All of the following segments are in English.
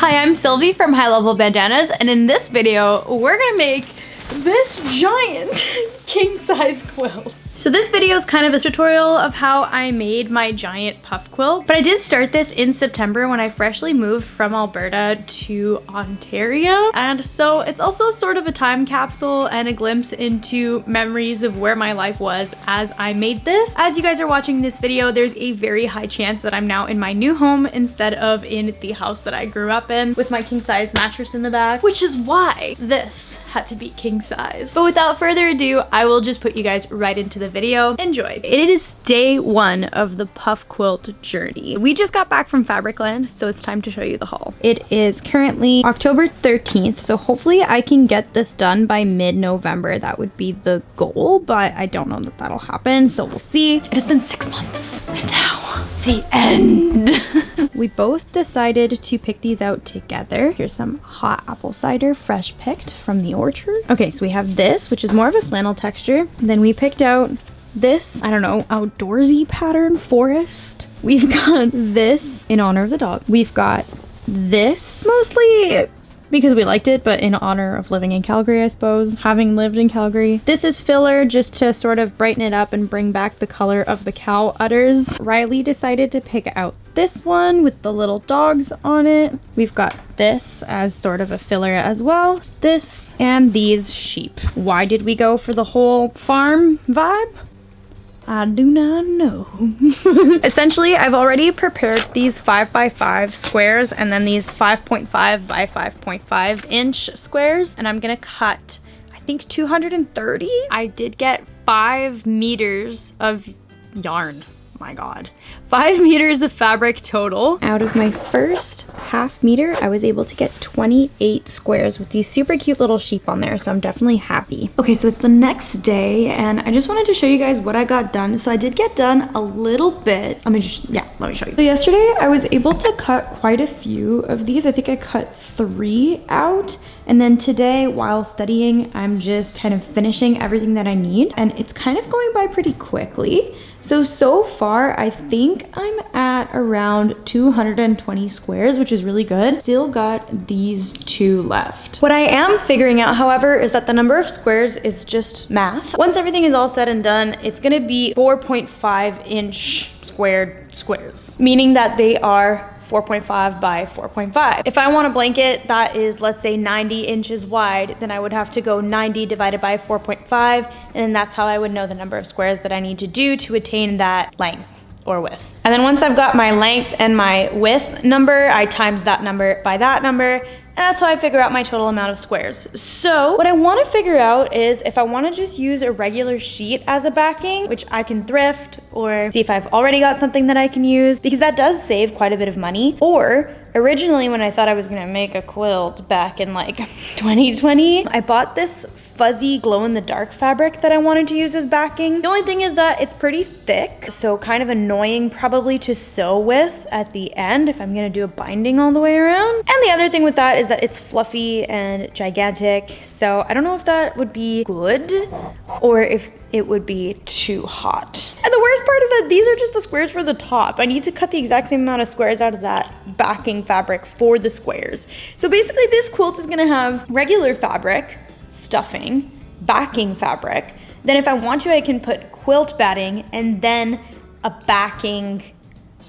Hi, I'm Sylvie from High Level Bandanas, and in this video, we're gonna make this giant king size quilt. So this video is kind of a tutorial of how I made my giant puff quilt, but I did start this in September when I freshly moved from Alberta to Ontario. And so it's also sort of a time capsule and a glimpse into memories of where my life was as I made this. As you guys are watching this video, there's a very high chance that I'm now in my new home instead of in the house that I grew up in with my king size mattress in the back, which is why this had to be king size. But without further ado, I will just put you guys right into the video. Enjoy. It is day one of the puff quilt journey. We just got back from Fabricland, so it's time to show you the haul. It is currently October 13th, so hopefully I can get this done by mid-November. That would be the goal, but I don't know that that'll happen, so we'll see. It has been 6 months, and now the end. We both decided to pick these out together. Here's some hot apple cider, fresh picked from the orchard. Okay, so we have this, which is more of a flannel texture. Then we picked out this, I don't know, outdoorsy pattern forest. We've got this in honor of the dog. We've got this mostly because we liked it, but in honor of living in Calgary, I suppose, having lived in Calgary. This is filler just to sort of brighten it up and bring back the color of the cow udders. Riley decided to pick out this one with the little dogs on it. We've got this as sort of a filler as well. This and these sheep. Why did we go for the whole farm vibe? I do not know. Essentially, I've already prepared these 5x5 squares and then these 5.5 by 5.5 inch squares, and I'm gonna cut, I think, 230. I did get 5 meters of yarn. My God, 5 meters of fabric total. Out of my first half meter, I was able to get 28 squares with these super cute little sheep on there, so I'm definitely happy. Okay, so it's the next day, and I just wanted to show you guys what I got done. So I did get done a little bit. Let me show you. So yesterday, I was able to cut quite a few of these. I think I cut 3 out. And then today, while studying, I'm just kind of finishing everything that I need, and it's kind of going by pretty quickly. So far, I think I'm at around 220 squares, which is really good. Still got these 2 left. What I am figuring out, however, is that the number of squares is just math. Once everything is all said and done, it's gonna be 4.5 inch squared squares, meaning that they are 4.5 by 4.5. If I want a blanket that is, let's say, 90 inches wide, then I would have to go 90 divided by 4.5, and then that's how I would know the number of squares that I need to do to attain that length or width. And then once I've got my length and my width number, I times that number by that number, and that's how I figure out my total amount of squares. So what I want to figure out is if I want to just use a regular sheet as a backing, which I can thrift or see if I've already got something that I can use, because that does save quite a bit of money. Or originally when I thought I was going to make a quilt back in like 2020, I bought this fuzzy glow-in-the-dark fabric that I wanted to use as backing. The only thing is that it's pretty thick, so kind of annoying probably to sew with at the end if I'm gonna do a binding all the way around. And the other thing with that is that it's fluffy and gigantic, so I don't know if that would be good or if it would be too hot. And the worst part is that these are just the squares for the top. I need to cut the exact same amount of squares out of that backing fabric for the squares. So basically this quilt is gonna have regular fabric, stuffing, backing fabric. Then if I want to, I can put quilt batting and then a backing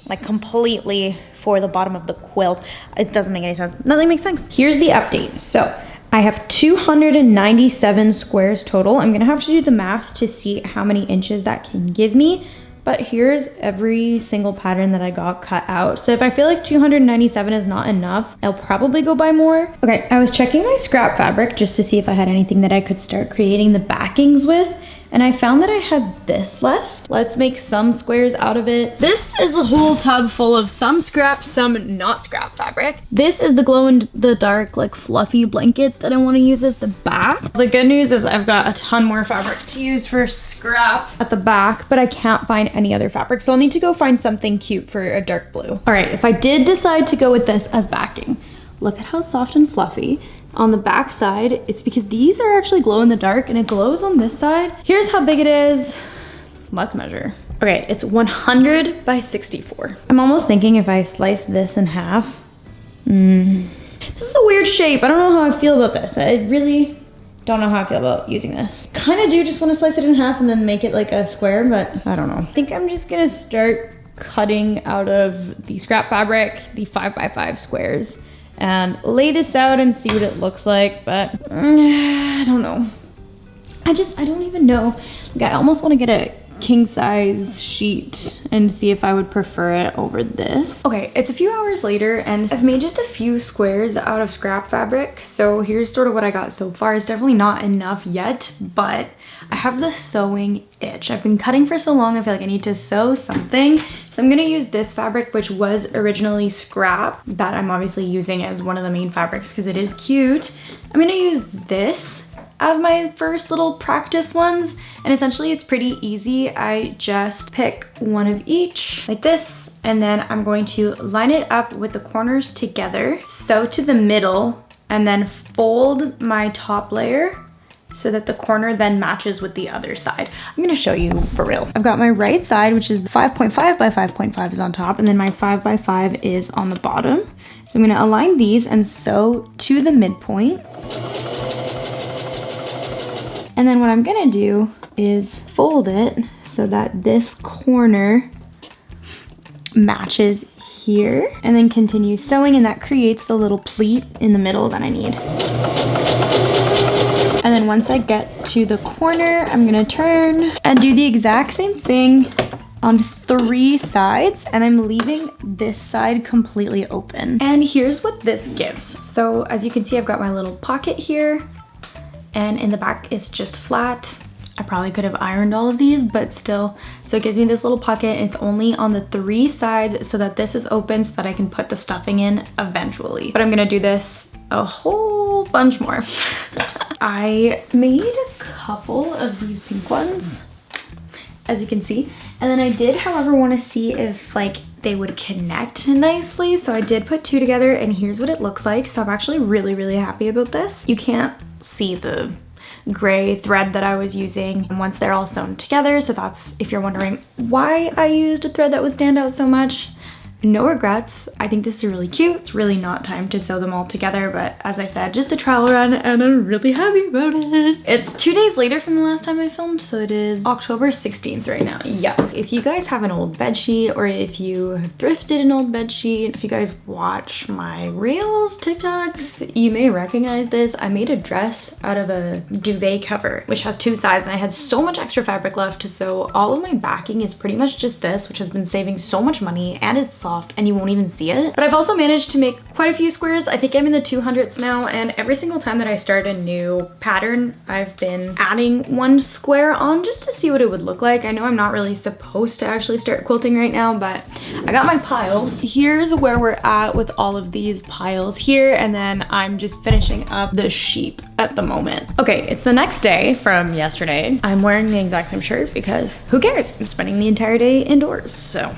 like completely for the bottom of the quilt. It doesn't make any sense. Nothing makes sense. Here's the update. So I have 297 squares total. I'm gonna have to do the math to see how many inches that can give me. But here's every single pattern that I got cut out. So if I feel like 297 is not enough, I'll probably go buy more. Okay, I was checking my scrap fabric just to see if I had anything that I could start creating the backings with. And I found that I had this left. Let's make some squares out of it. This is a whole tub full of some scrap, some not scrap fabric. This is the glow-in-the-dark, like fluffy blanket that I want to use as the back. The good news is I've got a ton more fabric to use for scrap at the back, but I can't find any other fabric. So I'll need to go find something cute for a dark blue. All right, if I did decide to go with this as backing, look at how soft and fluffy. On the back side, it's because these are actually glow in the dark and it glows on this side. Here's how big it is. Let's measure. Okay, it's 100 by 64. I'm almost thinking if I slice this in half, This is a weird shape. I don't know how I feel about this. I really don't know how I feel about using this. Kind of do just want to slice it in half and then make it like a square, but I don't know. I think I'm just gonna start cutting out of the scrap fabric, the 5x5 squares, and lay this out and see what it looks like, but I don't know. I don't even know. Like, I almost want to get a king size sheet and see if I would prefer it over this. Okay, it's a few hours later and I've made just a few squares out of scrap fabric. So here's sort of what I got so far. It's definitely not enough yet, but I have the sewing itch. I've been cutting for so long, I feel like I need to sew something. So I'm gonna use this fabric, which was originally scrap, that I'm obviously using as one of the main fabrics because it is cute. I'm gonna use this as my first little practice ones, and essentially it's pretty easy. I just pick one of each like this, and then I'm going to line it up with the corners together, sew to the middle, and then fold my top layer so that the corner then matches with the other side. I'm gonna show you for real. I've got my right side, which is 5.5 by 5.5 is on top, and then my 5x5 is on the bottom. So I'm gonna align these and sew to the midpoint. And then what I'm gonna do is fold it so that this corner matches here, and then continue sewing, and that creates the little pleat in the middle that I need. And then once I get to the corner, I'm gonna turn and do the exact same thing on 3 sides, and I'm leaving this side completely open. And here's what this gives. So as you can see, I've got my little pocket here, and in the back it's just flat. I probably could have ironed all of these, but still. So it gives me this little pocket. It's only on the 3 sides so that this is open so that I can put the stuffing in eventually. But I'm gonna do this a whole bunch more. I made a couple of these pink ones, as you can see. And then I did, however, want to see if like they would connect nicely. So I did put 2 together, and here's what it looks like. So I'm actually really, really happy about this. You can't see the gray thread that I was using once they're all sewn together. So that's, if you're wondering why I used a thread that would stand out so much, no regrets. I think this is really cute. It's really not time to sew them all together, but as I said, just a trial run, and I'm really happy about it. It's 2 days later from the last time I filmed, so it is October 16th right now. Yeah. If you guys have an old bed sheet, or if you have thrifted an old bed sheet, if you guys watch my reels, TikToks, you may recognize this. I made a dress out of a duvet cover, which has 2 sides, and I had so much extra fabric left, so all of my backing is pretty much just this, which has been saving so much money, and it's soft and you won't even see it. But I've also managed to make quite a few squares. I think I'm in the 200s now, and every single time that I start a new pattern, I've been adding 1 square on just to see what it would look like. I know I'm not really supposed to actually start quilting right now, but I got my piles. Here's where we're at with all of these piles here, and then I'm just finishing up the sheep at the moment. Okay, it's the next day from yesterday. I'm wearing the exact same shirt because who cares? I'm spending the entire day indoors, so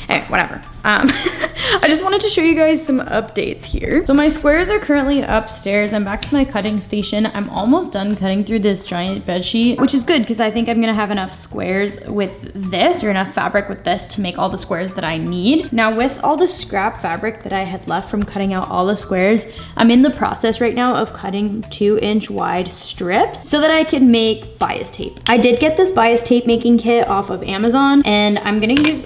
anyway, whatever. I just wanted to show you guys some updates here. So my squares are currently upstairs. I'm back to my cutting station. I'm almost done cutting through this giant bed sheet, which is good because I think I'm gonna have enough squares with this, or enough fabric with this, to make all the squares that I need. Now with all the scrap fabric that I had left from cutting out all the squares, I'm in the process right now of cutting 2-inch wide strips so that I can make bias tape. I did get this bias tape making kit off of Amazon, and I'm gonna use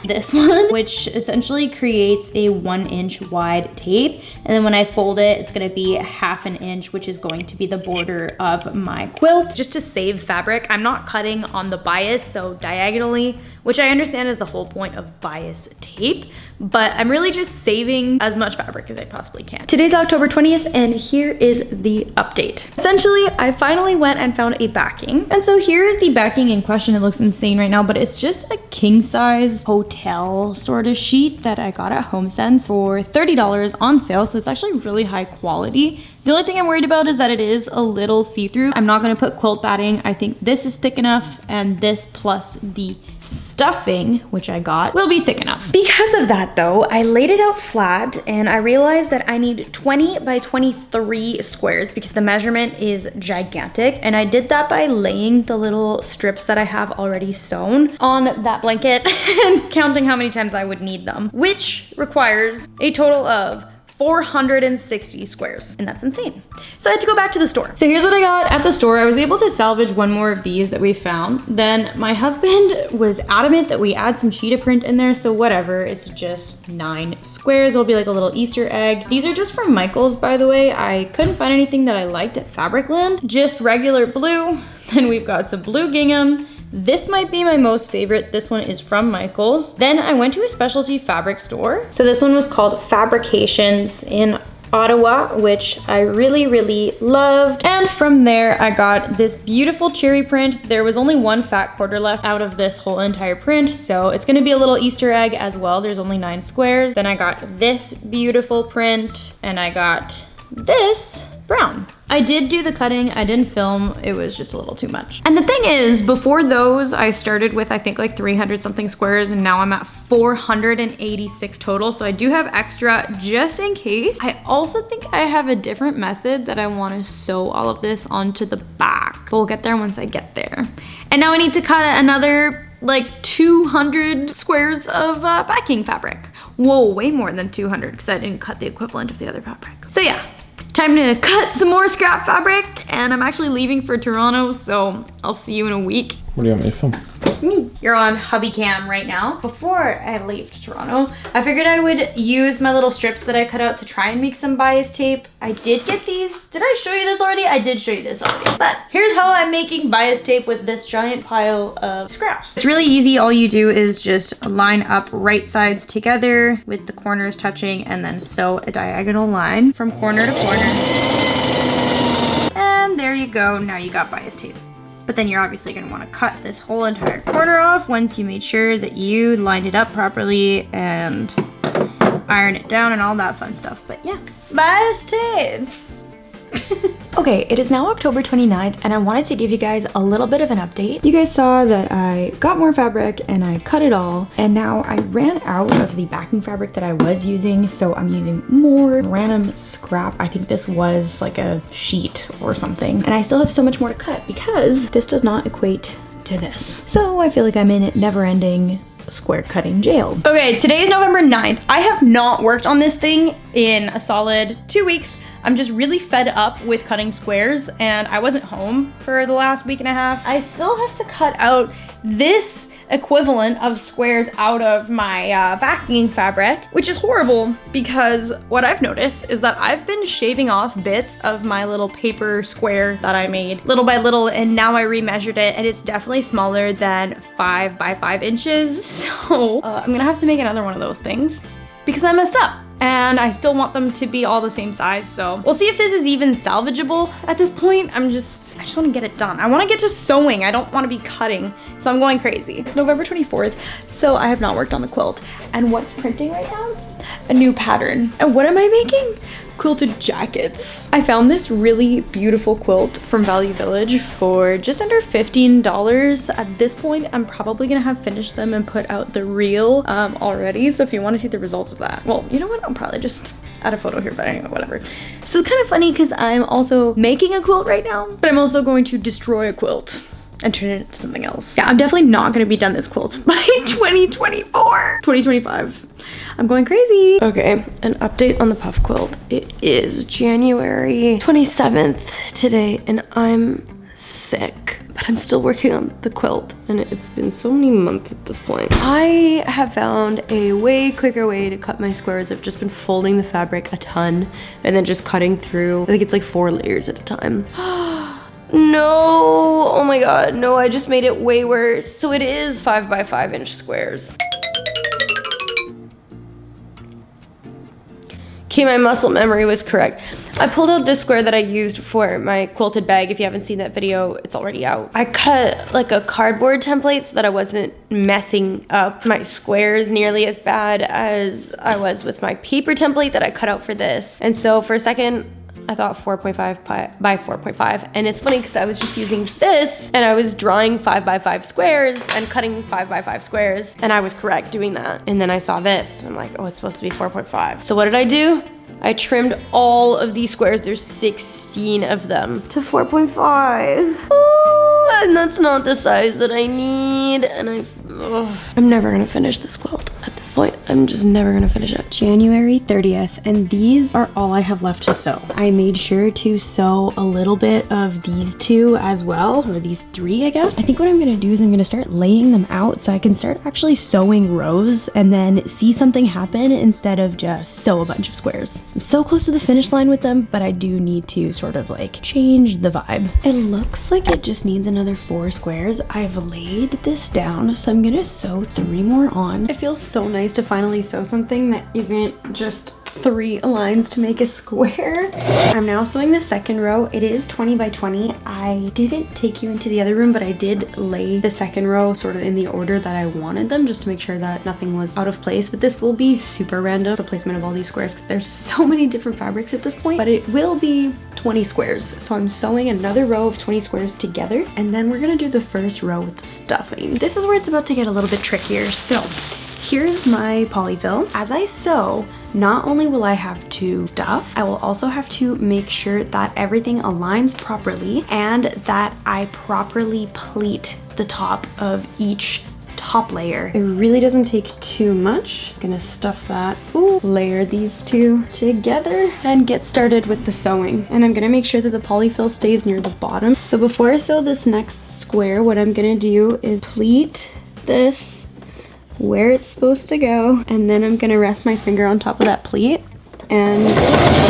this one, which essentially creates a 1-inch wide tape, and then when I fold it, it's gonna be 1/2 inch, which is going to be the border of my quilt. Just to save fabric, I'm not cutting on the bias, so diagonally, which I understand is the whole point of bias tape, but I'm really just saving as much fabric as I possibly can. Today's October 20th, and here is the update. Essentially, I finally went and found a backing, and so here is the backing in question. It looks insane right now, but it's just a king size hotel sort of sheet that I got at HomeSense for $30 on sale, so it's actually really high quality. The only thing I'm worried about is that it is a little see-through. I'm not gonna put quilt batting. I think this is thick enough, and this plus the stuffing, which I got, will be thick enough. Because of that though, I laid it out flat, and I realized that I need 20 by 23 squares because the measurement is gigantic, and I did that by laying the little strips that I have already sewn on that blanket and counting how many times I would need them, which requires a total of 460 squares, and that's insane. So I had to go back to the store. So here's what I got at the store. I was able to salvage one more of these that we found. Then my husband was adamant that we add some cheetah print in there, so whatever, it's just 9 squares. It'll be like a little Easter egg. These are just from Michael's, by the way. I couldn't find anything that I liked at Fabricland. Just regular blue. Then we've got some blue gingham. This might be my most favorite. This one is from Michael's. Then I went to a specialty fabric store. So this one was called Fabrications in Ottawa, which I really, really loved. And from there, I got this beautiful cherry print. There was only one fat quarter left out of this whole entire print, so it's gonna be a little Easter egg as well. There's only 9 squares. Then I got this beautiful print, and I got this brown. I did do the cutting, I didn't film, it was just a little too much. And the thing is, before those, I started with I think like 300 something squares, and now I'm at 486 total, so I do have extra just in case. I also think I have a different method that I want to sew all of this onto the back. But we'll get there once I get there. And now I need to cut another like 200 squares of backing fabric. Whoa, way more than 200 because I didn't cut the equivalent of the other fabric. So yeah. Time to cut some more scrap fabric, and I'm actually leaving for Toronto, so I'll see you in a week. What do you want me to film? Me. You're on hubby cam right now. Before I leave to Toronto, I figured I would use my little strips that I cut out to try and make some bias tape. I did get these. Did I show you this already? I did show you this already. But here's how I'm making bias tape with this giant pile of scraps. It's really easy. All you do is just line up right sides together with the corners touching, and then sew a diagonal line from corner to corner. And there you go. Now you got bias tape. But then you're obviously going to want to cut this whole entire corner off once you made sure that you lined it up properly and iron it down and all that fun stuff. But yeah, bias tape. Okay, it is now October 29th, and I wanted to give you guys a little bit of an update. You guys saw that I got more fabric and I cut it all, and now I ran out of the backing fabric that I was using, so I'm using more random scrap. I think this was like a sheet or something, and I still have so much more to cut because this does not equate to this. So I feel like I'm in never-ending square cutting jail. Okay, today is November 9th. I have not worked on this thing in a solid 2 weeks. I'm just really fed up with cutting squares, and I wasn't home for the last week and a half. I still have to cut out this equivalent of squares out of my backing fabric, which is horrible because what I've noticed is that I've been shaving off bits of my little paper square that I made little by little, and now I remeasured it, and it's definitely smaller than 5 by 5 inches. So I'm gonna have to make another one of those things because I messed up. And I still want them to be all the same size, so we'll see if this is even salvageable at this point. I just want to get it done. I want to get to sewing. I don't want to be cutting, so I'm going crazy. It's November 24th, so I have not worked on the quilt. And what's printing right now? A new pattern. And what am I making? Quilted jackets. I found this really beautiful quilt from Value Village for just under $15. At this point, I'm probably gonna have finished them and put out the reel already. So if you want to see the results of that, well, you know what? I'll probably just add a photo here, but anyway, whatever. So it's kind of funny because I'm also making a quilt right now, but I'm also going to destroy a quilt and turn it into something else. Yeah, I'm definitely not gonna be done this quilt by 2024. 2025. I'm going crazy. Okay, an update on the puff quilt. It is January 27th today, and I'm sick. But I'm still working on the quilt, and it's been so many months at this point. I have found a way quicker way to cut my squares. I've just been folding the fabric a ton and then just cutting through. I think it's like 4 layers at a time. No, oh my god, no, I just made it way worse. So it is 5 by 5 inch squares. Okay, my muscle memory was correct. I pulled out this square that I used for my quilted bag. If you haven't seen that video, it's already out. I cut like a cardboard template so that I wasn't messing up my squares nearly as bad as I was with my paper template that I cut out for this. And so for a second, I thought 4.5 by 4.5, and it's funny because I was just using this and I was drawing 5 by 5 squares and cutting 5 by 5 squares, and I was correct doing that. And then I saw this, and I'm like, oh, it's supposed to be 4.5. So what did I do? I trimmed all of these squares, there's 16 of them, to 4.5. Oh, and that's not the size that I need, and I'm never gonna finish this quilt at this point. point, I'm just never gonna finish it. January 30th, and these are all I have left to sew. I made sure to sew a little bit of these two as well, or these three, I guess. I think what I'm gonna do is I'm gonna start laying them out so I can start actually sewing rows and then see something happen instead of just sew a bunch of squares. I'm so close to the finish line with them, but I do need to sort of like change the vibe. It looks like it just needs another 4 squares. I've laid this down, so I'm gonna sew 3 more on. It feels so nice to finally sew something that isn't just 3 lines to make a square. I'm now sewing the second row. It is 20 by 20. I didn't take you into the other room, but I did lay the second row sort of in the order that I wanted them, just to make sure that nothing was out of place. But this will be super random, the placement of all these squares, because there's so many different fabrics at this point, but it will be 20 squares. So I'm sewing another row of 20 squares together, and then we're gonna do the first row with the stuffing. This is where it's about to get a little bit trickier. So here's my polyfill. As I sew, not only will I have to stuff, I will also have to make sure that everything aligns properly and that I properly pleat the top of each top layer. It really doesn't take too much. I'm gonna stuff that. Ooh, layer these two together and get started with the sewing. And I'm gonna make sure that the polyfill stays near the bottom. So before I sew this next square, what I'm gonna do is pleat this where it's supposed to go, and then I'm gonna rest my finger on top of that pleat, and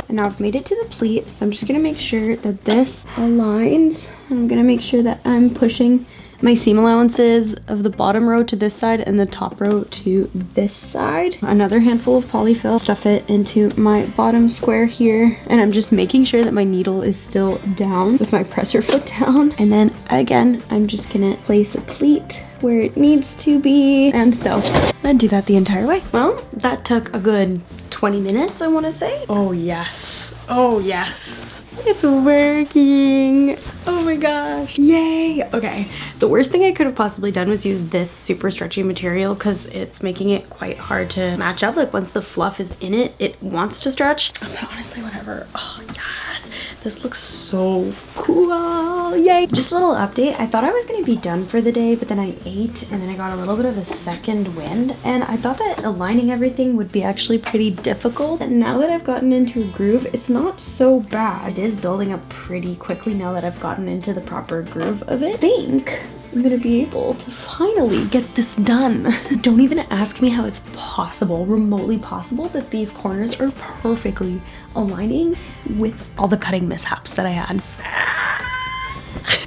now I've made it to the pleat, so I'm just gonna make sure that this aligns. I'm gonna make sure that I'm pushing my seam allowances of the bottom row to this side and the top row to this side. Another handful of polyfill, stuff it into my bottom square here, and I'm just making sure that my needle is still down with my presser foot down. And then again, I'm just gonna place a pleat where it needs to be, and so I'd do that the entire way. Well, that took a good 20 minutes, I want to say. Oh yes, oh yes. It's working. Oh my gosh. Yay. Okay. The worst thing I could have possibly done was use this super stretchy material because it's making it quite hard to match up. Like once the fluff is in it, it wants to stretch. But honestly, whatever. Oh yes. This looks so cool. Yay. Just a little update. I thought I was going to be done for the day, but then I ate and then I got a little bit of a second wind, and I thought that aligning everything would be actually pretty difficult. And now that I've gotten into a groove, it's not so bad. It is building up pretty quickly now that I've gotten into the proper groove of it. I think I'm gonna be able to finally get this done. Don't even ask me how it's possible, remotely possible, that these corners are perfectly aligning with all the cutting mishaps that I had.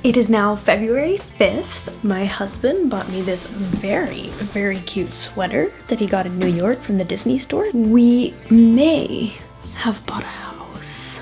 It is now February 5th. My husband bought me this very, very cute sweater that he got in New York from the Disney store. We may have bought a house.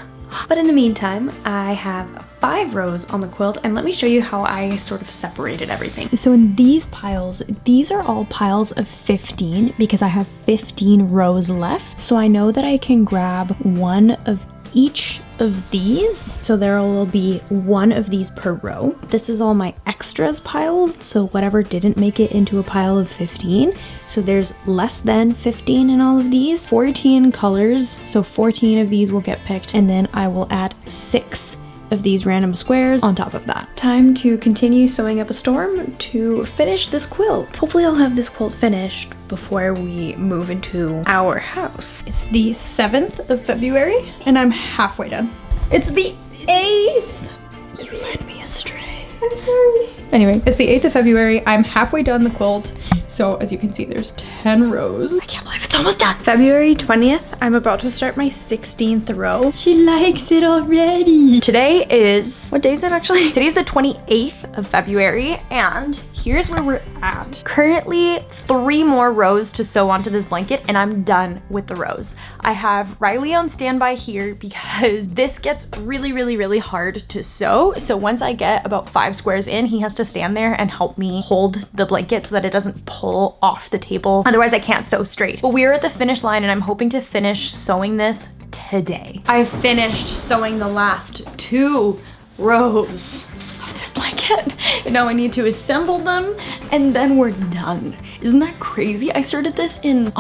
But in the meantime, I have 5 rows on the quilt, and let me show you how I sort of separated everything. So in these piles, these are all piles of 15 because I have 15 rows left. So I know that I can grab one of each of these, so there will be one of these per row. This is all my extras pile, so whatever didn't make it into a pile of 15. So there's less than 15 in all of these. 14 colors, so 14 of these will get picked, and then I will add 6 of these random squares on top of that. Time to continue sewing up a storm to finish this quilt. Hopefully I'll have this quilt finished before we move into our house. It's the 7th of February and I'm halfway done. It's the 8th! You led me astray. I'm sorry. Anyway, it's the 8th of February. I'm halfway done the quilt. So as you can see, there's 10 rows. I can't believe it's almost done. February 20th, I'm about to start my 16th row. She likes it already. Today is, what day is it actually? Today's the 28th of February, and here's where we're at. Currently 3 more rows to sew onto this blanket and I'm done with the rows. I have Riley on standby here because this gets really, really, really hard to sew. So once I get about 5 squares in, he has to stand there and help me hold the blanket so that it doesn't pull off the table. Otherwise I can't sew straight. But we're at the finish line and I'm hoping to finish sewing this today. I finished sewing the last 2 rows of this blanket. And now I need to assemble them and then we're done. Isn't that crazy? I started this in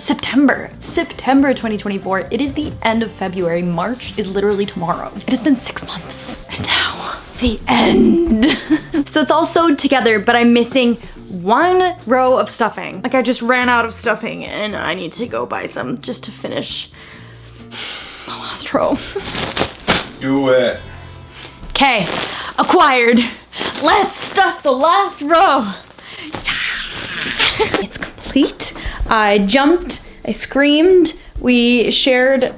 September 2024. It is the end of February. March is literally tomorrow. It has been 6 months and now the end. So it's all sewed together, but I'm missing one row of stuffing. Like I just ran out of stuffing and I need to go buy some just to finish the last row. Do it. Okay, acquired. Let's stuff the last row. Yeah. It's complete. I jumped, I screamed, we shared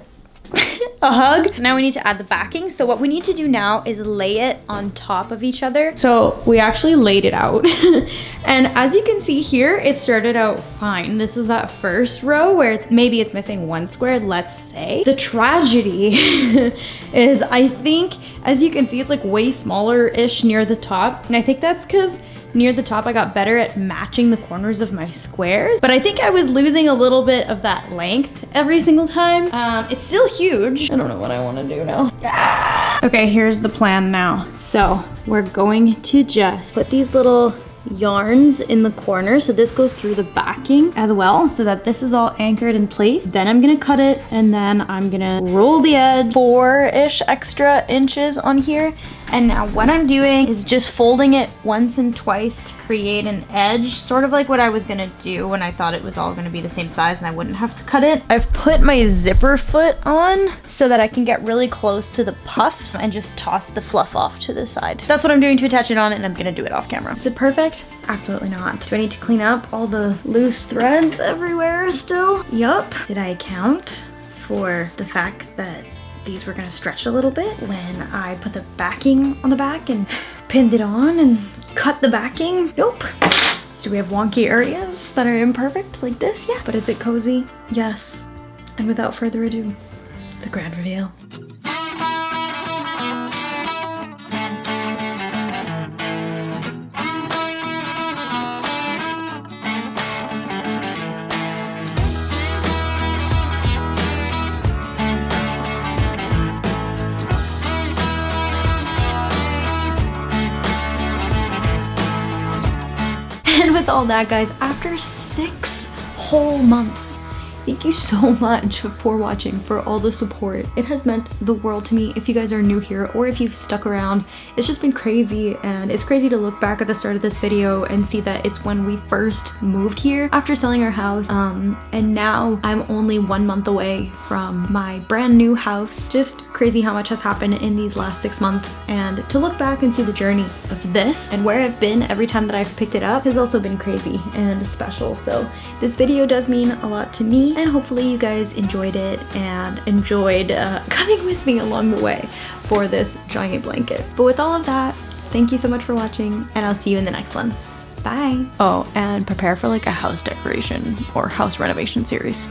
a hug. Now we need to add the backing. So what we need to do now is lay it on top of each other. So we actually laid it out. And as you can see here, it started out fine. This is that first row where maybe it's missing one square, let's say. The tragedy is I think, as you can see, it's like way smaller-ish near the top. And I think that's because near the top I got better at matching the corners of my squares, but I think I was losing a little bit of that length every single time. It's still huge. I don't know what I want to do now. Okay, here's the plan now. So we're going to just put these little yarns in the corner, so this goes through the backing as well, so that this is all anchored in place. Then I'm gonna cut it, and then I'm gonna roll the edge 4-ish extra inches on here. And now what I'm doing is just folding it once and twice to create an edge, sort of like what I was gonna do when I thought it was all gonna be the same size and I wouldn't have to cut it. I've put my zipper foot on so that I can get really close to the puffs and just toss the fluff off to the side. That's what I'm doing to attach it on, and I'm gonna do it off camera. Is it perfect? Absolutely not. Do I need to clean up all the loose threads everywhere still? Yup. Did I account for the fact that these were gonna stretch a little bit when I put the backing on the back and pinned it on and cut the backing? Nope. So do we have wonky areas that are imperfect like this? Yeah. But is it cozy? Yes. And without further ado, the grand reveal. And with all that, guys, after 6 whole months, thank you so much for watching, for all the support. It has meant the world to me. If you guys are new here or if you've stuck around, it's just been crazy. And it's crazy to look back at the start of this video and see that it's when we first moved here after selling our house. And now I'm only 1 month away from my brand new house. Just crazy how much has happened in these last 6 months. And to look back and see the journey of this and where I've been every time that I've picked it up has also been crazy and special. So this video does mean a lot to me, and hopefully you guys enjoyed it and enjoyed coming with me along the way for this giant blanket. But with all of that, thank you so much for watching, and I'll see you in the next one. Bye. Oh, and prepare for like a house decoration or house renovation series.